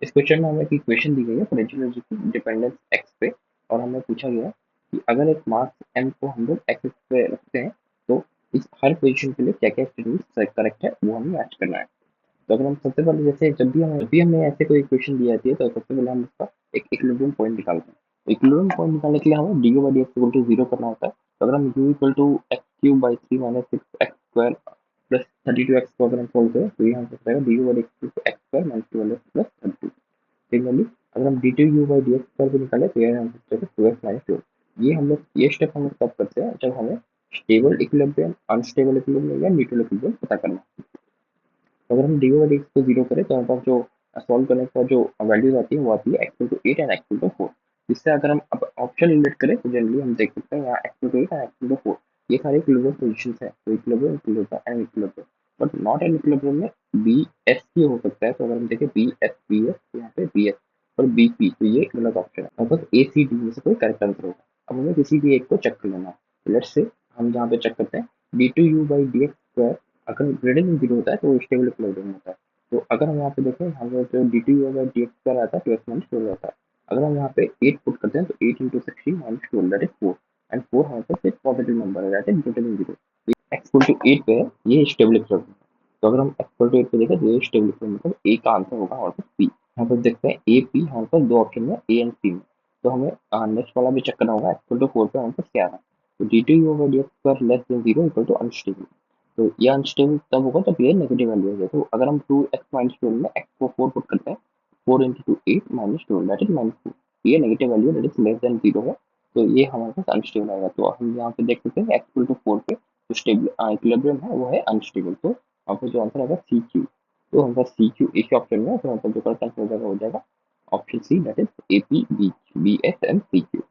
इस क्वेश्चन में हमें एक इक्वेशन दी गई है पोटेंशियल की डिपेंडेंस एक्स पे और हमें पूछा गया है कि अगर एक मास m को हम लोग एक्स पे रखते हैं तो इस हर पोजीशन के लिए क्या क्या स्टेटमेंट करेक्ट है वो हमें मैच करना है। तो अगर हम सबसे पहले जैसे जब भी हमें ऐसे कोई इक्वेशन दी जाती है तो सबसे पहले हम उसका एक इक्विलिब्रियम पॉइंट निकालते हैं। इक्विलिब्रियम पॉइंट निकालने के लिए हमें D by D X equal to zero करना होता है। तो अगर हम u equal to X cube by three minus six X square plus 32x को अगर हम सोल्व करें तो ये हमसे जाएगा D by D x square minus twelve plus 32। Similarly अगर हम D two you by D x square को निकालें तो ये हमसे जाएगा टू एक्स माइनस ट्वेल्व। ये स्टेप हम लोग तब करते हैं जब हमें स्टेबल इक्विलिब्रियम अनस्टेबल इक्विलिब्रियम या न्यूट्रल इक्विलिब्रियम पता करना है। तो अगर हम डी बाई डी एक्स को जीरो करें तो हमारे पास जो सॉल्व करने का जो वैल्यूज आती है वो आती है X to eight and X to four. जिससे अगर हम अब ऑप्शन इन्वर्ट करें तो जनरली हम देख सकते हैं यहाँ X to eight and X to four ये सारे इक्विलिब्रियम पोजीशंस है। तो equilibrium equilibrium and equilibrium but not an equilibrium में बी एस ही हो सकता है। तो अगर हम देखें बी एस यहाँ पे बी एस और बी पी तो ये गलत ऑप्शन है। और बस ए सी डी में से कोई करेक्ट आंसर होगा। अब हमें किसी भी एक को चेक कर लेना है। लेट्स से हम यहाँ पे चेक करते हैं D two you by D x square अगर ग्रेटर देन जीरो होता है तो वो स्टेबल इक्विलिब्रियम होता है। तो अगर हम यहाँ पे देखें हमें जो D T by D x square आता है टू एक्स माइनस ट्वेल्व आता है। अगर हम यहाँ पे 8 पुट करते हैं तो 8 into sixteen minus twelve that is 4 and 4 हमारे पास एक पॉजिटिव नंबर है that is greater than zero. X equal to 8 पे है ये स्टेबल इक्विलिब्रियम है। तो अगर हम एक्स इक्वल टू 8 पे देखें तो ये स्टेबल इक्विलिब्रियम मतलब ए का आंसर होगा हमारे पास पी। यहाँ पर देखते हैं ए पी हमारे पास दो ऑप्शन है ए एंड सी में। तो हमें नेक्स्ट वाला भी चेक करना होगा एक्स इक्वल टू 4 पे हमारे पास क्या है। तो d two you by D x square less than zero equal to unstable. तो ये अनस्टेबल तब होगा जब ये नेगेटिव वैल्यू होगी। तो अगर हम टू एक्स माइनस ट्वेल्व में एक्स को फोर पुट करते हैं four into two eight minus twelve that is minus two. ये negative value that is less than zero है। तो ये हमारे पास अनस्टेबल आएगा। तो हम यहाँ पे देख सकते हैं एक्स इक्वल टू फोर पे जो स्टेबल इक्विलिब्रियम है वो है अनस्टेबल। तो आपको जो आंसर आएगा सी क्यू। तो हमारे पास सी क्यू एक ऑप्शन में है तो मतलब जो करेक्ट आंसर हो जाएगा option C that is A P B B S and C Q.